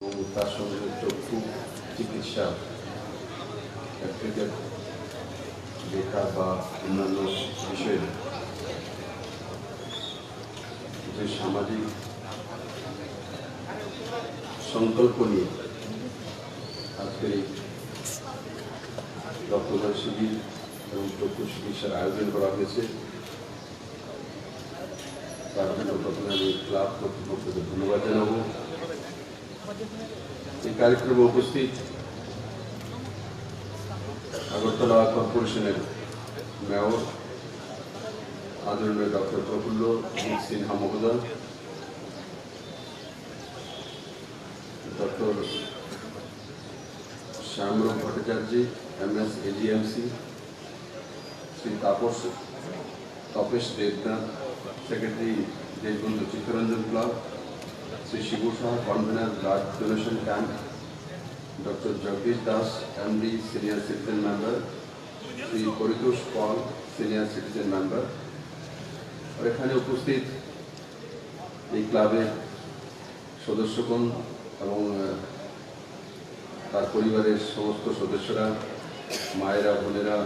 এবং তার সঙ্গে চক্ষু চিকিৎসা লেখা বা অন্যান্য বিষয়ে যে সামাজিক সংকল্প নিয়ে আজকের এই রক্তদান শিবির এবং চক্ষু চিকিৎসার আয়োজন করা হয়েছে, তার জন্য প্রথমে আমি ক্লাব কর্তৃপক্ষকে ধন্যবাদ জানাবো। এই কার্যক্রমে উপস্থিত আগরতলা কর্পোরেশনের মেয়র আদরণীয় ডক্টর প্রফুল্ল সিনহা মহোদয়, doctor Shyamram Bhattacharya MS AGMC, Shri Tapesh Debnath secretary Deshbandhu Chittaranjan club, Shri Shibu Saha convener blood donation camp, doctor Jagdish Das MD senior citizen member, Shri Paritosh Pal senior citizen member, আর এখানে উপস্থিত এই ক্লাবের সদস্যগণ এবং তার পরিবারের সমস্ত সদস্যরা, মায়েরা, বোনেরা,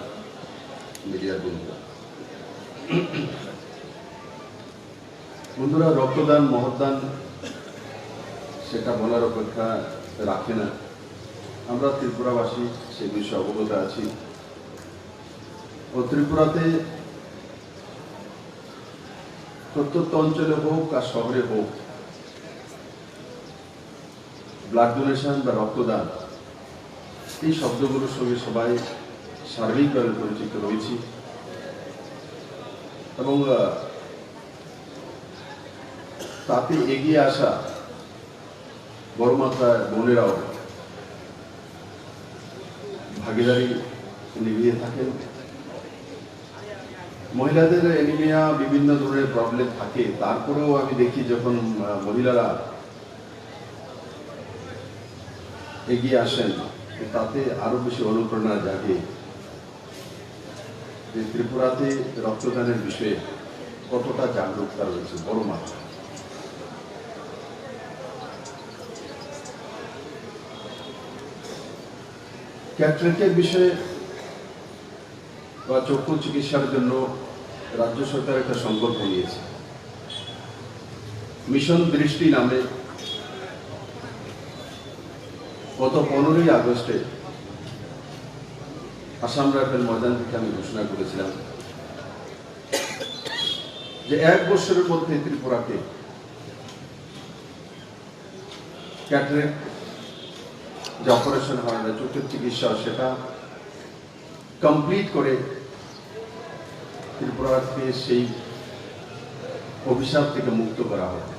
মিডিয়ার বন্ধুরা। বন্ধুরা, রক্তদান মহৎদান সেটা বলার অপেক্ষা রাখে না। আমরা ত্রিপুরাবাসী সে বিষয়ে অবগত আছি। ও ত্রিপুরাতে প্রত্যন্ত অঞ্চলে হোক আর শহরে হোক, ব্লাড ডোনেশন বা রক্তদান এই শব্দগুলোর সঙ্গে সবাই সার্বিকভাবে পরিচিত রয়েছি এবং তাতে এগিয়ে আসা বড় মাত্রায় বোনেরাও ভাগিদারি নিভিয়ে থাকেন। মহিলাদের অ্যানিমিয়া বিভিন্ন ধরনের প্রবলেম থাকে, তারপরেও আমি দেখি যখন মহিলারা এগিয়ে আসেন তাতে আরো বেশি অনুপ্রেরণা জাগে যে ত্রিপুরাতে রক্তদানের বিষয়ে কতটা জাগরুকতা রয়েছে বড় মাত্রা। ক্যাটরেকের বিষয়ে বা চক্ষু চিকিৎসার জন্য রাজ্য সরকার একটা সংকল্প নিয়েছে। মিশন দৃষ্টি নামে গত 15ই আগস্টে আসাম রাইফেল ময়দান থেকে আমি ঘোষণা করেছিলাম যে 1 বছরের মধ্যে ত্রিপুরাকে ক্যাটারেক্ট যে অপারেশন হয় না, চোখের চিকিৎসা, সেটা কমপ্লিট করে ত্রিপুরাকে সেই অভিশাপ থেকে মুক্ত করা হবে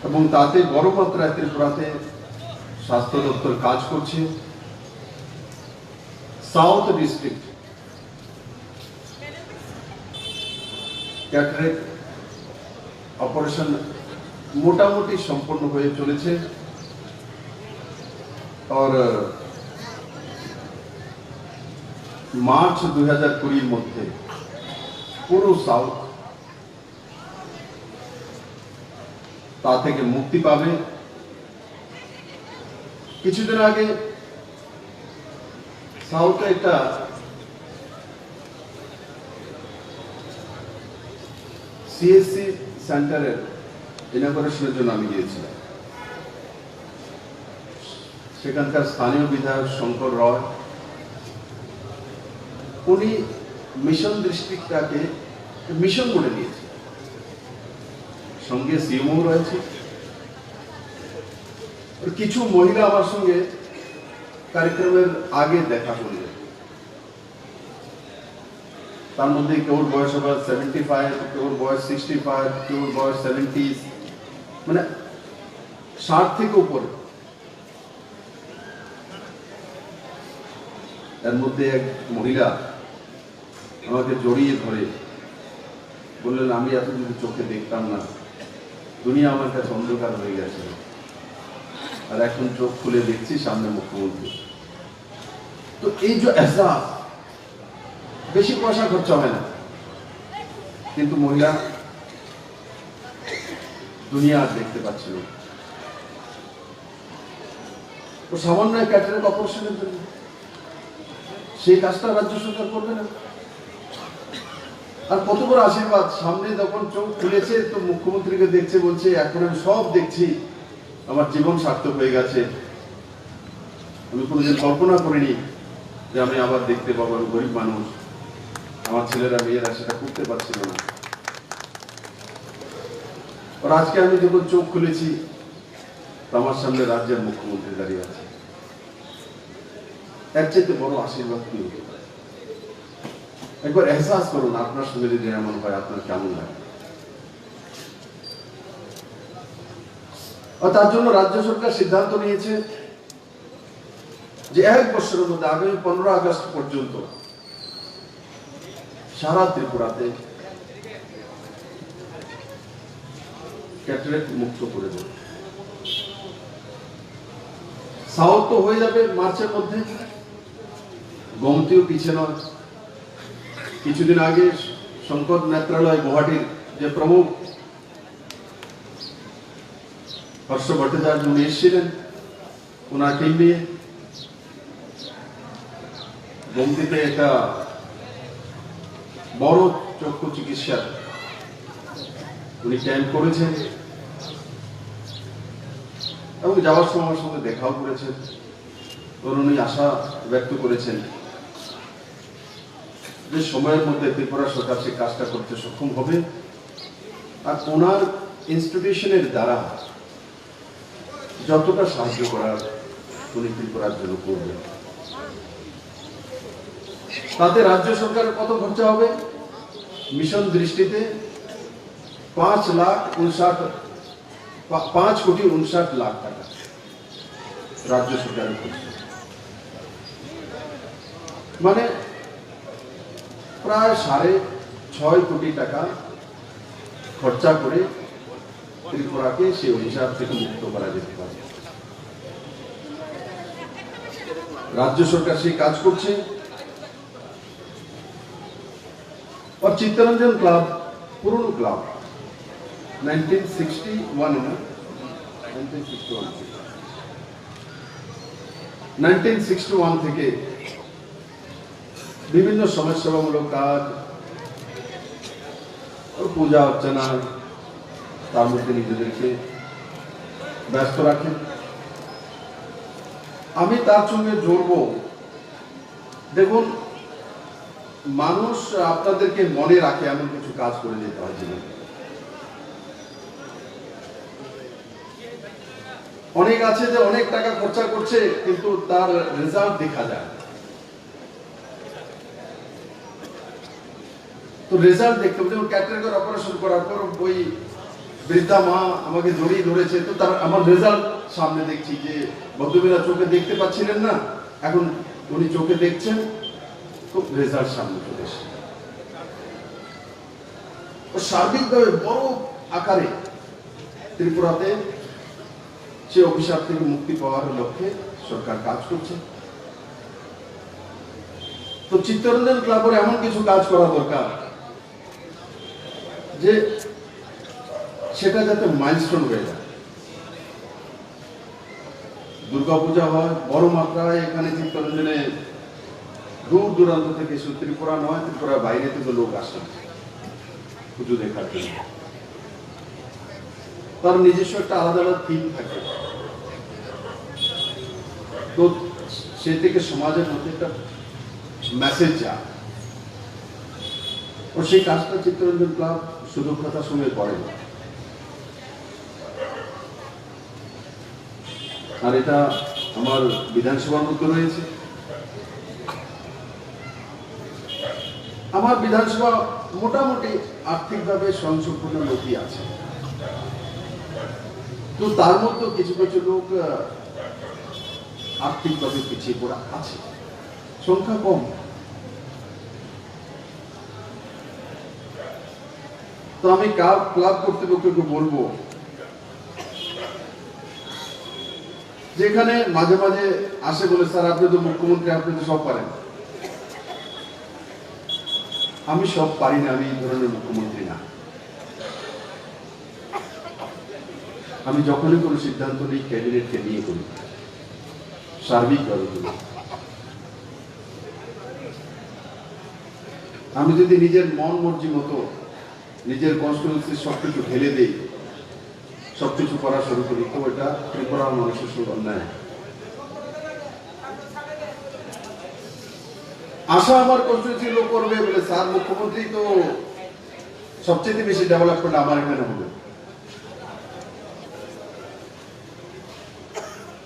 এবং তাতে বড় মাত্রায় ত্রিপুরাতে স্বাস্থ্য দপ্তর কাজ করছে। সাউথ ডিস্ট্রিক্ট ক্যাটারেক্ট অপারেশন মোটামুটি সম্পন্ন হয়ে চলেছে আর মার্চ 2020 মধ্যে পুরো সাউথ তা থেকে মুক্তি পাবে। কিছুদিন আগে সাউথে একটা CSC সেন্টারের ইনঅপারেশনের জন্য আমি গিয়েছিলাম। সেখানকার স্থানীয় বিধায়ক শঙ্কর রয় উনি মিশন ডিস্ট্রিক্টটাকে মিশন করে নিয়েছে, সঙ্গে CMO রয়েছে। কিছু মহিলা আমার সঙ্গে কার্যক্রমের আগে দেখা করলেন, তার মধ্যে কেউর বয়স আবার 75, কেউর বয়স 65, কেউর বয়স 70, মানে 60 থেকে উপরে। এর মধ্যে এক মহিলা আমাকে জড়িয়ে ধরে বললেন, আমি এতদিন চোখে দেখতাম না, দুনিয়া আমার কাছে অন্ধকার হয়ে গেছে, আর এখন চোখ খুলে দেখছি সামনে মুখ্যমন্ত্রী। তো এই যে এহসাস, বেশি পয়সা খরচা হয় না, কিন্তু মহিলা দুনিয়া আর দেখতে পাচ্ছিল না। ও সামান্য ক্যাটারেক অপারেশনের জন্য সেই কাজটা রাজ্য সরকার করবে না। আর কত বড় আশীর্বাদ, সামনে যখন চোখ খুলেছে তো মুখ্যমন্ত্রীকে দেখছে, বলছে এখন আমি সব দেখছি, আমার জীবন সার্থক হয়ে গেছে। আমি কোনোদিন কল্পনা করিনি যে আমি আবার দেখতে পাবো। আমি গরিব মানুষ, আমার ছেলেরা মেয়েরা সেটা করতে পারছিল না। আর আজকে আমি যখন চোখ খুলেছি তো আমার সামনে রাজ্যের মুখ্যমন্ত্রী দাঁড়িয়ে আছে। এর চাইতে বড় আশীর্বাদ কি হতে পারে? একবার এহসাস করুন, আপনার সঙ্গে যদি এমন হয় আপনার কেমন লাগে। আর তার জন্য রাজ্য সরকার সিদ্ধান্ত নিয়েছে যে 1 বছরের মধ্যে আগামী 15 আগস্ট পর্যন্ত সারা ত্রিপুরাতে ক্যাটারেক্ট মুক্ত করে দেবে। সাউথ তো হয়ে যাবে মার্চের মধ্যে, গোমতীও পিছিয়ে নয়। কিছুদিন আগে শঙ্কর নেত্রালয় গুয়াহাটির যে প্রমুখ হর্ষ ভট্টাচার্য উনি এসেছিলেন, ওনার টিম নিয়ে গোমতীতে একটা বড় চক্ষু চিকিৎসার উনি ক্যাম্প করেছেন এবং যাওয়ার সময় আমার সঙ্গে দেখাও করেছেন। উনি আশা ব্যক্ত করেছেন যে সময়ের মধ্যে ত্রিপুরা সরকার সেই কাজটা করতে সক্ষম হবে আর ওনার ইনস্টিটিউশনের দ্বারা যতটা সাহায্য করার উনি ত্রিপুরার জন্য করবেন। তাতে রাজ্য সরকারের কত খরচা হবে? মিশন দৃষ্টিতে 5,59,00,000 টাকা রাজ্য সরকারের খরচা, মানে প্রায় 6.5 কোটি টাকা খরচা করে ত্রিপুরাকে সেই অভিশাপ থেকে মুক্ত করা যেতে পারে। রাজ্য সরকার সেই কাজ করছে। और चित्तरंजन क्लब पुरानो क्लब 1961 থেকে বিভিন্ন সমাজসেবামূলক কাজ ও পূজা অর্চনা তার মধ্যে নিজেদেরকে ব্যস্ত রাখেন। আমি তার সঙ্গে জড়ব। দেখুন, মানুষ আপনাদেরকে মনে রাখে এমন কিছু কাজ করে যেতে হয় জীবনে। অনেক আছে যে অনেক টাকা খরচা করছে কিন্তু তার রেজাল্ট দেখা যায়। তো রেজাল্ট দেখতে হবে। যেমন ক্যাটারেক্ট অপারেশন করার পর ওই বৃদ্ধা মা আমাকে জড়িয়ে ধরেছে, তো তার আমার রেজাল্ট সামনে দেখছি যে ভদ্রমহিলা চোখে দেখতে পাচ্ছিলেন না, এখন উনি চোখে দেখছেন, খুব রেজাল্ট সামনে চলে এসে সার্বিকভাবে বড় আকারে ত্রিপুরাতে সে অভিশাপ থেকে মুক্তি পাওয়ার লক্ষ্যে সরকার কাজ করছে। তো চিত্তরঞ্জন ক্লাবের এমন কিছু কাজ করা দরকার যে সেটা যাতে মাইলস্টোন হয়ে যায়। দুর্গাপূজা হয় বড় মাত্রায় এখানে চিত্তরঞ্জনে, দূর দূরান্ত থেকে, শুধু ত্রিপুরা নয়, ত্রিপুরার বাইরে থেকে লোক আসেন পুজো দেখার জন্য। তার নিজস্ব একটা আলাদা আলাদা থিম থাকে। তো সে থেকে সমাজের মধ্যে একটা মেসেজ যায়। ও সেই কাজটা চিত্তরঞ্জন ক্লাব সুদক্ষতার সঙ্গে করে। আর এটা আমার বিধানসভার মধ্যে রয়েছে। আমার বিধানসভা মোটামুটি আর্থিকভাবে স্বয়ংসম্পূর্ণ লোকই আছে, তো তার মধ্যে কিছু কিছু লোক আর্থিকভাবে পিছিয়ে পড়া আছে, সংখ্যা কম। তো আমি ক্লাব কর্তৃপক্ষকে বলবো, যেখানে মাঝে মাঝে আসে বলে স্যার আপনি তো মুখ্যমন্ত্রী, আপনি তো সব পারেন। আমি সব পারি না, আমি এই ধরনের মুখ্যমন্ত্রী না। আমি যখনই কোনো সিদ্ধান্ত নিই ক্যাবিনেটকে নিয়ে করি, সার্বিকভাবে করি। আমি যদি নিজের মন মর্জি মতো নিজের কনস্টিটিউন্সির সবকিছু ঢেলে দেই, সবকিছু করা শুরু করি, তো এটা ত্রিপুরার মানুষের সঙ্গে অন্যায়। আশা আমার কনস্টিটিউন্সি লোক করবে বলে, স্যার মুখ্যমন্ত্রী তো সবচেয়ে বেশি ডেভেলপমেন্ট আমার এখানে হবে,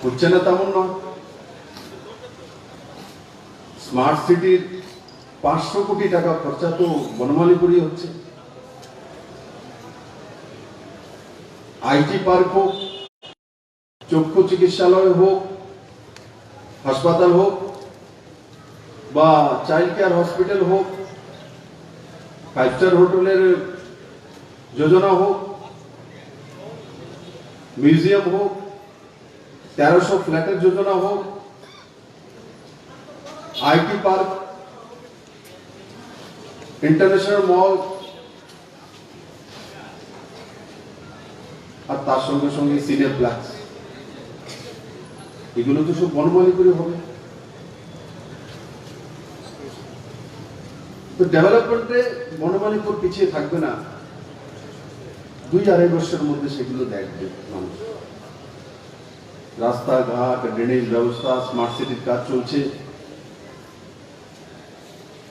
হচ্ছে না তেমন নয়। স্মার্ট সিটির 500 কোটি টাকা খরচা তো বনমালীপুরই হচ্ছে। আইটি পার্ক হোক, চক্ষু চিকিৎসালয় হোক, হাসপাতাল হোক, বা চাইল্ড কেয়ার হসপিটাল হোক, 5 স্টার হোটেলের যোজনা হোক, মিউজিয়াম হোক, 1300 ফ্ল্যাটের যোজনা হোক, আইটি পার্ক, ইন্টারন্যাশনাল মল, আর তার সঙ্গে সঙ্গে সিনেপ্লেক্স, এগুলো তো সব বনমালীপুরে হবে। তো ডেভেলপমেন্টে বনমালীপুর পিছিয়ে থাকবে না, 2-2.5 বছরের মধ্যে সেগুলো দেখবে মানুষ। রাস্তাঘাট, ড্রেনেজ ব্যবস্থা, স্মার্ট সিটির কাজ চলছে।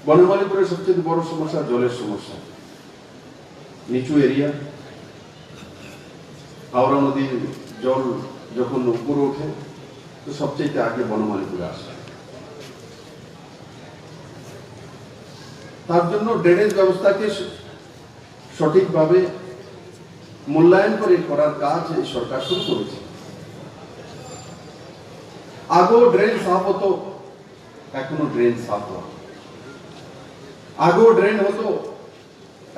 বনমালীপুরের সবচেয়ে বড় সমস্যা জলের সমস্যা। নিচু এরিয়া, হাওড়া নদীর জল যখন উপরে ওঠে তো সবচেয়ে আগে বনমালীপুরে আসে। তার জন্য ড্রেনেজ ব্যবস্থাকে সঠিকভাবে মূল্যায়ন করে করার কাজ এই সরকার শুরু করেছে। আগেও ড্রেন সাফ হতো, এখনো ড্রেন সাফ হয়। আগেও ড্রেন হতো,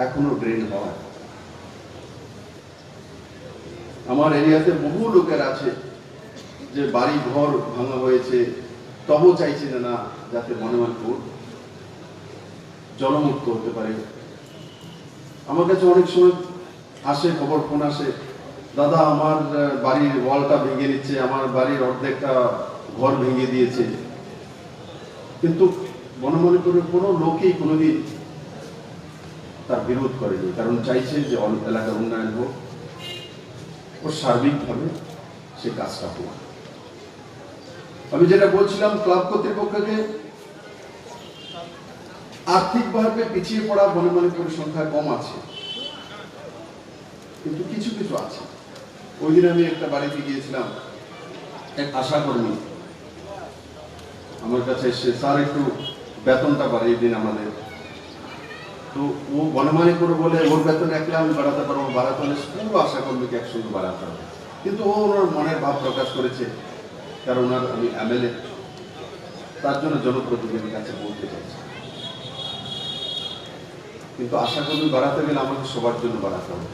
এখনো ড্রেন হয়। আমার এরিয়াতে বহু লোকের আছে যে বাড়ি ঘর ভাঙা হয়েছে, তবু চাইছে না যাতে বনমালীপুর জলমুক্ত হতে পারে। আমার কাছে অনেক সময় আসে, খবর ফোন আসে, দাদা আমার বাড়ির ওয়ালটা ভেঙে নিচ্ছে, আমার বাড়ির অর্ধেকটা ঘর ভেঙে দিয়েছে। কিন্তু বনমালীপুরের কোনো লোকই কোনোদিন তার বিরোধ করেনি, কারণ চাইছে যে এলাকার উন্নয়ন হোক ও সার্বিকভাবে সে কাজটা হোক। আমি যেটা বলছিলাম, ক্লাব কর্তৃপক্ষকে আর্থিকভাবে পিছিয়ে পড়া বনমালীপুরের সংখ্যা কম আছে, কিন্তু কিছু কিছু আছে। ওই দিন আমি একটা বাড়িতে গিয়েছিলাম, এক আশাকর্মী আমার কাছে এসে, স্যার একটু বেতনটা বাড়িয়ে দিন আমাদের। তো ও বনমালীপুর বলে ওর বেতন একলা আমি বাড়াতে পারবো, বাড়াতে হলে পুরো আশাকর্মীকে একসঙ্গে বাড়াতে হবে। কিন্তু ও ওনার মনের ভাব প্রকাশ করেছে, কারণ ওনার আমি এমএলএ, তার জন্য জনপ্রতিনিধির কাছে বলতে চাইছি। কিন্তু আশাকর্মী বাড়াতে গেলে আমাকে সবার জন্য বাড়াতে হবে।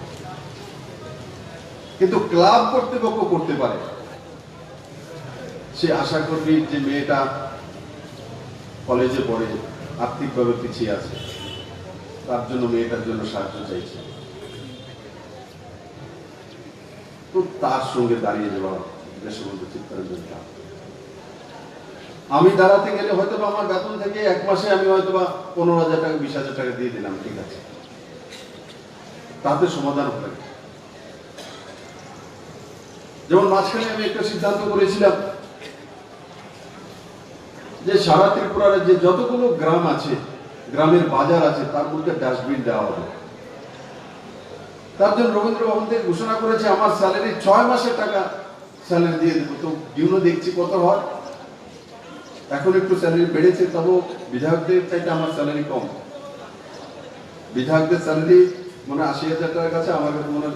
কিন্তু ক্লাব কর্তৃপক্ষ করতে পারে। সে আশাকর্মীর যে মেয়েটা কলেজে পড়ে, আর্থিকভাবে পিছিয়ে আছে, তার জন্য মেয়েটার জন্য সাহায্য চাইছে, তো তার সঙ্গে দাঁড়িয়ে যাওয়া দেশবন্ধু চিত্তরঞ্জন দাস। আমি দাঁড়াতে গেলে হয়তো আমার বেতন থেকে 1 মাসে আমি হয়তো 15,000 টাকা 20,000 টাকা দিয়ে দিলাম, ঠিক আছে, তাতে সমাধান হবে। যেমন মাঝখানে আমি একটা সিদ্ধান্ত করেছিলাম যে সারা ত্রিপুরার যে যতগুলো গ্রাম আছে, গ্রামের বাজার আছে, তার মধ্যে ডাস্টবিন দেওয়া হবে। তার জন্য রবীন্দ্র ভবন থেকে ঘোষণা করেছে আমার স্যালারি 6 মাসের টাকা স্যালারি দিয়ে দেবো। তো ডিউনো দেখছি কত হয়, এখন একটু স্যালারি বেড়েছে, তবু বিধায়কদের চাইতে আমার স্যালারি কম। বিধায়কদের স্যালারি মনে 80,000 টাকার কাছে,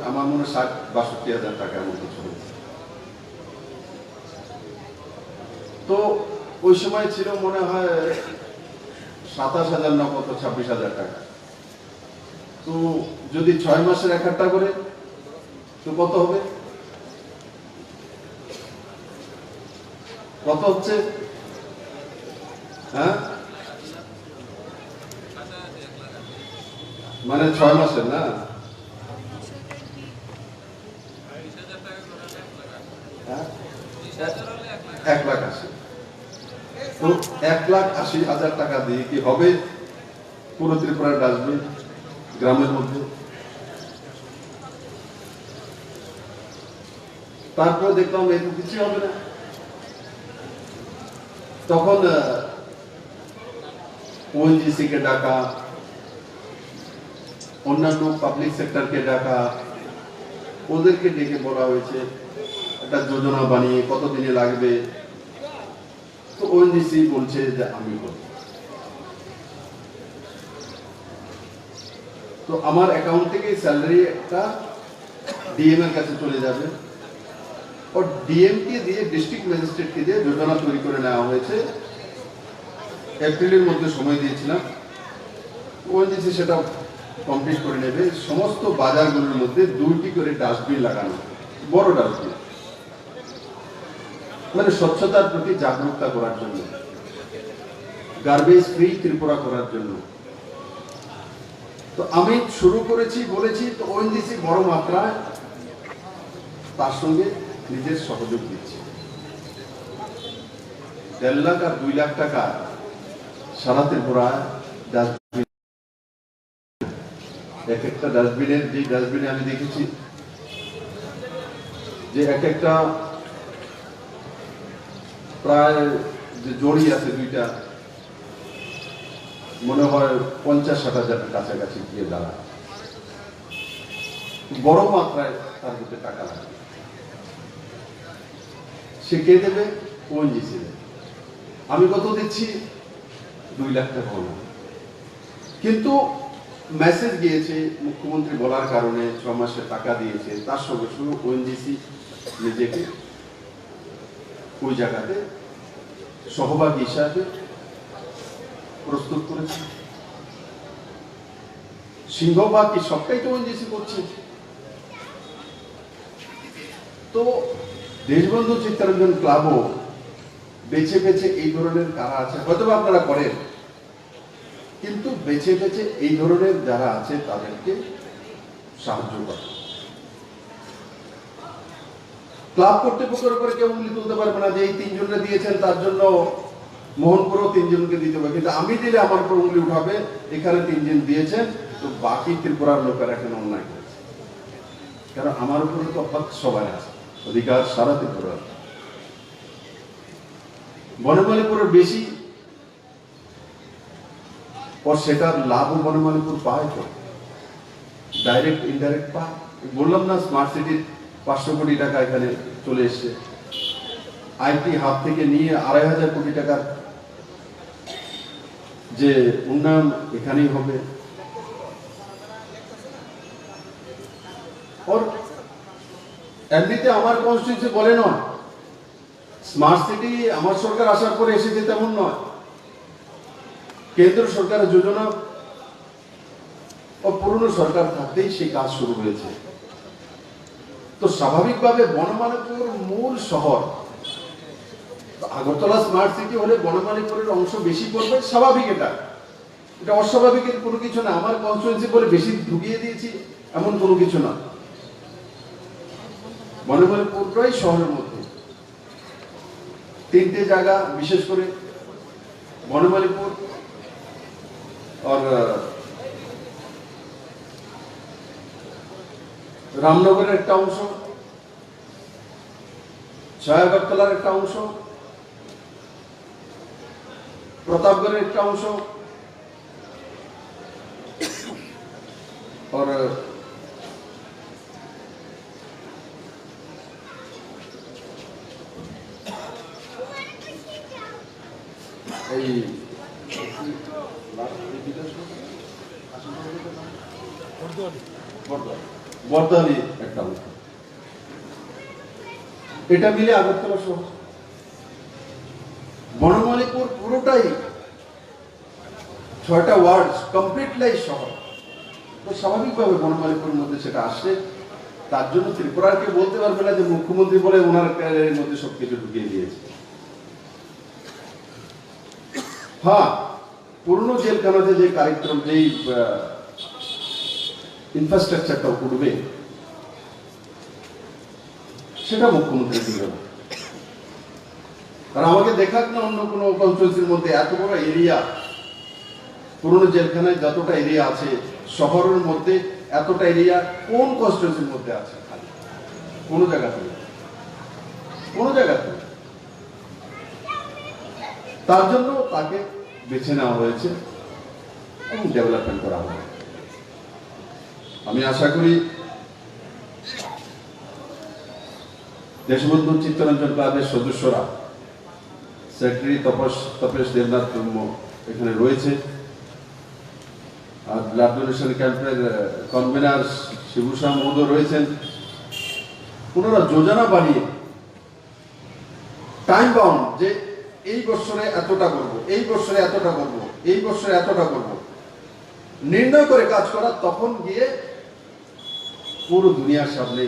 আমার মনে 60-62,000 টাকার মতো চলেছে। তো ওই সময় ছিল মনে হয় 27,000 না কত, 26,000 টাকা। তো যদি 6 মাসের 1,000 করে, তো কত হবে? কত হচ্ছে? হ্যাঁ, মানে 6 মাসের না, হ্যাঁ? 1,80,000। তো 1,80,000 টাকা দিয়ে কি হবে পুরো ত্রিপুরার ডাস্টবিন গ্রামের মধ্যে? তারপর দেখলাম এরকম কিছু হবে না। তখন ওএনজিসি কে ডাকা, অন্যান্য পাবলিক সেক্টরকে ডাকা, ওদেরকে ডেকে বলা হয়েছে একটা যোজনা বানিয়ে কত দিনে লাগবে। তো ওএনজিসি বলছে যে আমি করব। তো আমার অ্যাকাউন্ট থেকে স্যালারি একটা ডিএম এর কাছে চলে যাবে, और ডিএম কে দিয়ে ডিস্ট্রিক্ট ম্যাজিস্ট্রেট কে দিয়ে যোজনা তৈরি করে নেওয়া হয়েছে। এপ্রিলের মধ্যে সময় দিয়েছিলাম, ওএনজিসি সেটা কমপ্লিট করে নেবে। সমস্ত বাজারগুলোর মধ্যে 2টি করে ডাস্টবিন লাগানো, বড় ডাস্টবিন, মানে স্বচ্ছতার প্রতি জাগরুকতা করার জন্য, গার্বেজ ফ্রি ত্রিপুরা করার জন্য। তো আমি শুরু করেছি বলেছি, তো ওএনজিসি বড় মাত্রায় তার সঙ্গে নিজের সহযোগ দিচ্ছে। 1.5 লাখ আর 2 লাখ টাকা সারা ত্রিপুরা ডাস্টবিন, এক একটা ডাস্টবিনের, যে ডাস্টবিনে আমি দেখেছি যে এক একটা প্রায় যে জড়ি আছে দুইটা, মনে হয় 50-60 হাজার কাছাকাছি গিয়ে দাঁড়ায়। বড় মাত্রায় তার মধ্যে টাকা লাগে। সে কে দেবে? ওএনজিসি দেবে। আমি কত দিচ্ছি? 2 লাখ টাকা হলো। কিন্তু মেসেজ গিয়েছে মুখ্যমন্ত্রী বলার কারণে 6 মাসের টাকা দিয়েছে, তার সঙ্গে সঙ্গে ওএনজিসি নিজেকে ওই জায়গাতে সহভাগী হিসাবে প্রস্তুত করেছে। সিংহভাগ কি সবটাই তো ওএনজিসি করছে। তো দেশবন্ধু চিত্তরঞ্জন ক্লাবও বেছে বেছে এই ধরনের কারা আছে, হয়তো আপনারা করেন, কিন্তু বেছে বেছে এই ধরনের যারা আছে তাদেরকে সাহায্য করে। ক্লাব কর্তৃপক্ষের উপরে কেউ উঙ্গলি তুলতে পারবে না যে এই 3 জনকে দিয়েছেন তার জন্য মোহনপুরও 3 জনকে দিতে হবে, কিন্তু আমি দিলে আমার উপর উঙ্গলি উঠাবে এখানে 3 জন দিয়েছেন, তো বাকি ত্রিপুরার লোকেরা এখন অন্যায় করেছে। কারণ আমার উপরে তো হক সবাই আছে, অধিকার সারা ত্রিপুরার। বনমালীপুরের বেশি, और সেটার লাভও বনমালীপুর পায়, তো ডাইরেক্ট ইনডাইরেক্ট পায়। বললাম না স্মার্ট সিটির 500 কোটি টাকা এখানে চলে এসছে, আইটি হাব থেকে নিয়ে 2,500 কোটি টাকার যে উন্নয়ন এখানেই হবে। और এমনিতে আমার কনস্টিটিউয়েন্সি বলে নয়, স্মার্ট সিটি আমার সরকার আসার পরে এসেছে তেমন নয়, কেন্দ্র সরকারের যোজনা ও পুরনো সরকার থাকতেই সেই কাজ শুরু হয়েছে। তো স্বাভাবিকভাবে বনমালীপুর মূল শহর, আগরতলা স্মার্ট সিটি হলে বনমালীপুরের অংশ বেশি পড়বে, স্বাভাবিক। এটা অস্বাভাবিকের কোনো কিছু না। আমার কনস্টিটিউয়েন্সি বলে বেশি ঢুকিয়ে দিয়েছি এমন কোনো কিছু না। বনমালীপুরটাই শহরের মধ্যে 3টে জায়গা, বিশেষ করে বনমালীপুর और রামনগরের একটা অংশ, আগরতলার একটা অংশ, প্রতাপগড়ের একটা অংশ, और এই বর্দোয়ালি একটা অংশ। এটা মিলে আগরতলা শহর। বনমালীপুর পুরোটাই 6টা ওয়ার্ড কমপ্লিটলি শহর। তো স্বাভাবিকভাবে বনমালীপুরের মধ্যে সেটা আসছে। তার জন্য ত্রিপুরাকে বলতে পারবে না যে মুখ্যমন্ত্রী বলে ওনার ক্যারিয়ারের মধ্যে সবকিছু ঢুকিয়ে দিয়েছে। হ্যাঁ, পুরনো জেলখানাতে যে কার্যক্রম, যেই ইনফ্রাস্ট্রাকচারটা উঠবে সেটা মুখ্যমন্ত্রী দিল না। আর আমাকে দেখাক না অন্য কোনো কনস্টিটিউন্সির মধ্যে এত বড় এরিয়া, পুরনো জেলখানায় যতটা এরিয়া আছে শহরের মধ্যে এতটা এরিয়া কোন কনস্টিটিউন্সির মধ্যে আছে? খালি কোনো জায়গাতে, কোনো জায়গাতে। তার জন্য তাকে বেছে নেওয়া হয়েছে এবং ডেভেলপমেন্ট করা হবে। আমি আশা করি দেশবন্ধু চিত্তরঞ্জন ক্লাবের সদস্যরা, সেক্রেটারি তপেশ দেবনাথ এখানে রয়েছে, আর ব্লাড ডোনেশন ক্যাম্পের কনভেনার শিবুশা মহোদ রয়েছেন। ওনারা যোজনা বানিয়ে টাইম বাউন্ড যে এই বছরে এতটা করব, এই বছরে এতটা করব, এই বছরে এতটা করব, নির্ণয় করে কাজ করা, তখন গিয়ে পুরো দুনিয়ার সামনে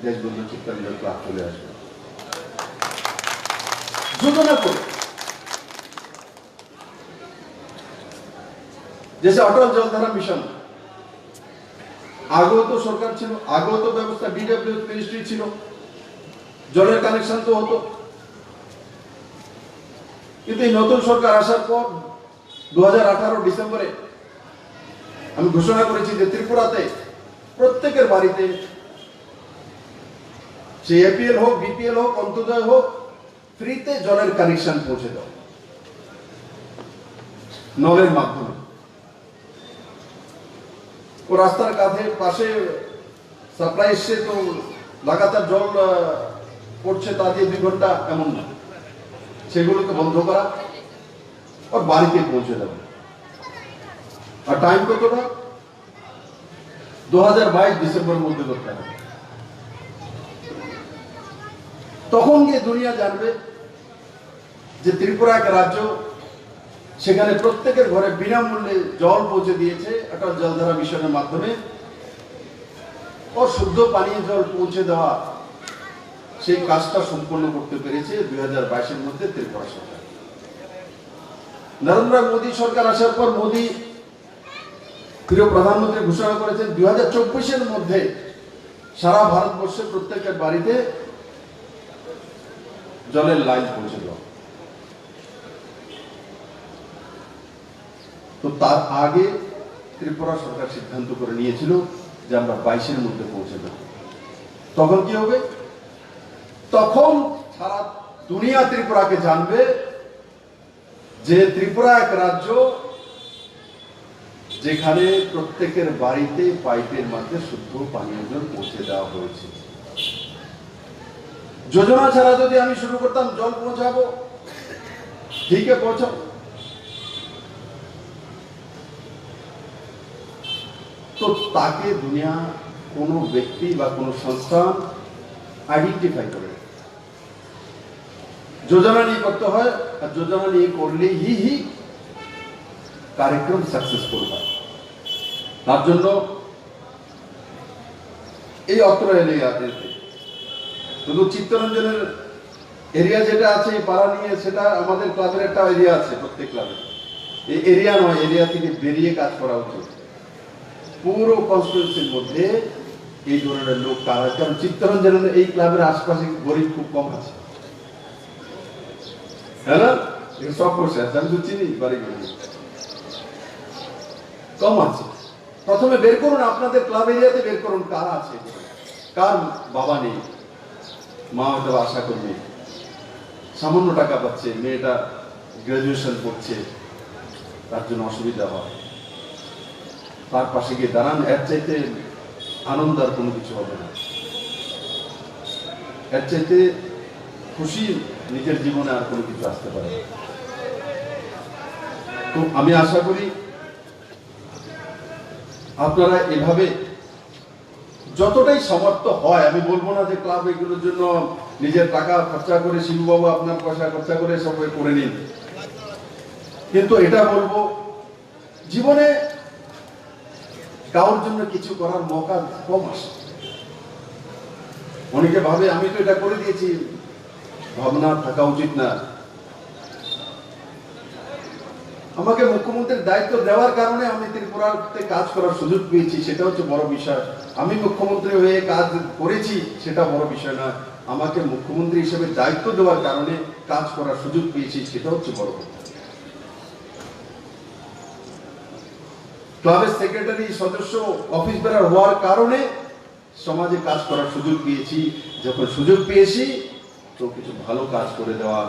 দেশবন্ধু চিত্তরঞ্জন ক্লাব চলে আসবে যোজনা করে। जैसे अटल जलधारा मिशन আগেও তো সরকার ছিল, আগেও তো ব্যবস্থা ডিডব্লিউ মিনিস্ট্রি ছিল, জলের কানেকশন তো হতো। কিন্তু এই নতুন সরকার আসার পর 2018 ডিসেম্বরে আমি ঘোষণা করেছি যে ত্রিপুরাতে প্রত্যেকের বাড়িতে, সে এপিএল হোক, বিপিএল হোক, অন্তোদয় হোক, ফ্রিতে জলের কানেকশন পৌঁছে দাও নলের মাধ্যমে। ও রাস্তার কাছে পাশে সাপ্লাই এসছে তো লাগাতার জল পড়ছে, তা দিয়ে 2 ঘন্টা এমন না, সেগুলোকে বন্ধ করা আর বাড়িতে পৌঁছে দেবে। আর টাইম কতটা? 2022 ডিসেম্বরের মধ্যে করতে হবে। তখন গিয়ে দুনিয়া জানবে যে ত্রিপুরা এক রাজ্য, সেখানে প্রত্যেকের ঘরে বিনামূল্যে জল পৌঁছে দিয়েছে অটল জলধারা মিশনের মাধ্যমে। ও শুদ্ধ পানীয় জল পৌঁছে দেওয়া, সেই কাজটা সম্পন্ন করতে পেরেছে 2022-এর মধ্যে ত্রিপুরা সরকার। নরেন্দ্র মোদী সরকার আসার পর মোদী প্রিয় প্রধানমন্ত্রী ঘোষণা করেছেন 2024-এর মধ্যে সারা ভারতবর্ষের প্রত্যেকের বাড়িতে জলের লাইন পৌঁছে দেওয়া। তো তার আগে ত্রিপুরা সরকার সিদ্ধান্ত করে নিয়েছিল যে আমরা 22-এর মধ্যে পৌঁছে দেব। তখন কি হবে? তখন সারা দুনিয়া ত্রিপুরাকে জানবে যে ত্রিপুরা এক রাজ্য যেখানে প্রত্যেকের বাড়িতে পাইপের মধ্যে শুদ্ধ পানীয় জল পৌঁছে দেওয়া হয়েছে। যোজনা ছাড়া যদি আমি শুরু করতাম জল পৌঁছাবো, ঠিক পৌঁছাবো, তো তাকে দুনিয়া কোনো ব্যক্তি বা কোনো সংস্থান আইডেন্টিফাই করে। যোজনা নিয়ে করতে হয়, আর যোজনা নিয়ে করলে হি कार्यक्रम सक्सेसफुल হয়। তার জন্য এই অত্র এরিয়াতে শুধু চিত্তরঞ্জনের এরিয়া যেটা আছে পাড়া নিয়ে, সেটা আমাদের ক্লাবের একটা এরিয়া আছে, প্রত্যেক ক্লাবে। এই এরিয়া নয়, এরিয়া থেকে বেরিয়ে কাজ করা উচিত। পুরো কনস্টিটিউন্সির মধ্যে এই ধরনের লোক কারা, কারণ চিত্তরঞ্জনের এই ক্লাবের আশপাশে গরিব খুব কম আছে, হ্যাঁ না? সব বসে আছে, আমি তো চিনি বাড়ি গরিব কম আছে। প্রথমে বের করুন, আপনাদের ক্লাব এরিয়াতে বের করুন কারা আছে, কার বাবা নেই, মা হয়তো আশা করবে, সামান্য টাকা পাচ্ছে, মেয়েটা গ্রাজুয়েশন করছে, তার জন্য অসুবিধা হয়, তার পাশে গিয়ে দাঁড়ান। এর চাইতে আনন্দ আর কোনো কিছু হবে না, এর চাইতে খুশি নিজের জীবনে আর কোনো কিছু আসতে পারে না। তো আমি আশা করি আপনারা এভাবে যতটাই সমর্থ হয়, আমি বলবো না যে ক্লাব এগুলোর জন্য নিজের টাকা খরচা করে, শিবুবাবু আপনার পয়সা খরচা করে সব করে নিন, কিন্তু এটা বলবো জীবনে কারোর জন্য কিছু করার মৌকা কম আসে। অনেকে ভাবে আমি তো এটা করে দিয়েছি, ভাবনা থাকা উচিত না। আমাকে মুখ্যমন্ত্রীর দায়িত্ব দেওয়ার কারণে আমি ত্রিপুরাতে কাজ করার সুযোগ পেয়েছি, সেটা হচ্ছে বড় বিষয়। আমি মুখ্যমন্ত্রী হয়ে কাজ করেছি সেটা বড় বিষয় না, আমাকে মুখ্যমন্ত্রী হিসেবে দায়িত্ব দেওয়ার কারণে কাজ করার সুযোগ পেয়েছি সেটা হচ্ছে বড় কথা। ক্লাবের সেক্রেটারি সদস্য অফিস বেরার হওয়ার কারণে সমাজে কাজ করার সুযোগ পেয়েছি, যখন সুযোগ পেয়েছি তো কিছু ভালো কাজ করে দেওয়া,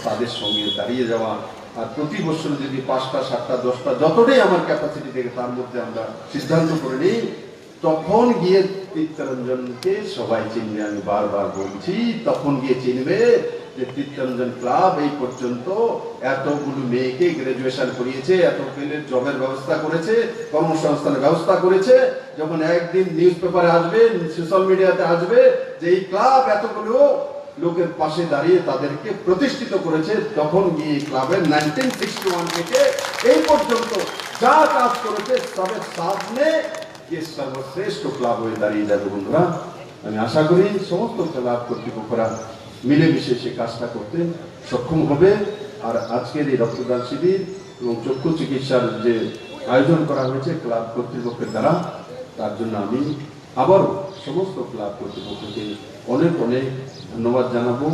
তাদের সঙ্গে দাঁড়িয়ে যাওয়া। আর প্রতি বছর যদি 5টা 7টা 10টা যতটাই আমার ক্যাপাসিটি থেকে তার মধ্যে আমরা সিদ্ধান্ত করে নিই, তখন গিয়ে চিত্তরঞ্জনকে সবাই চিনবে। আমি বারবার বলছি, তখন গিয়ে চিনবে যে চিত্তরঞ্জন ক্লাব এই পর্যন্ত এতগুলো মেয়েকে গ্রাজুয়েশন করিয়েছে, এত পেলের জবের ব্যবস্থা করেছে, কর্মসংস্থানের ব্যবস্থা করেছে। যখন একদিন নিউজ পেপারে আসবে, সোশ্যাল মিডিয়াতে আসবে যে এই ক্লাব এতগুলো লোকের পাশে দাঁড়িয়ে তাদেরকে প্রতিষ্ঠিত করেছে, তখন গিয়ে ক্লাবের 1961 থেকে এই পর্যন্ত যা কাজ করেছে সবের সামনে সর্বশ্রেষ্ঠ ক্লাব হয়ে দাঁড়িয়ে যাবে। বন্ধুরা, আমি আশা করি সমস্ত ক্লাব কর্তৃপক্ষরা মিলেমিশে সে কাজটা করতে সক্ষম হবে। আর আজকের এই রক্তদান শিবির এবং চক্ষু চিকিৎসার যে আয়োজন করা হয়েছে ক্লাব কর্তৃপক্ষের দ্বারা, তার জন্য আমি আবারও সমস্ত ক্লাব কর্তৃপক্ষকে অনেক অনেক ধন্যবাদ জানাবো।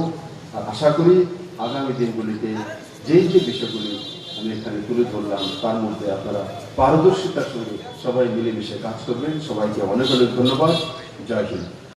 আর আশা করি আগামী দিনগুলিতে যেই যে বিষয়গুলি আমি এখানে তুলে ধরলাম তার মধ্যে আপনারা পারদর্শিতার সঙ্গে সবাই মিলেমিশে কাজ করবেন। সবাইকে অনেক অনেক ধন্যবাদ। জয় হিন্দ।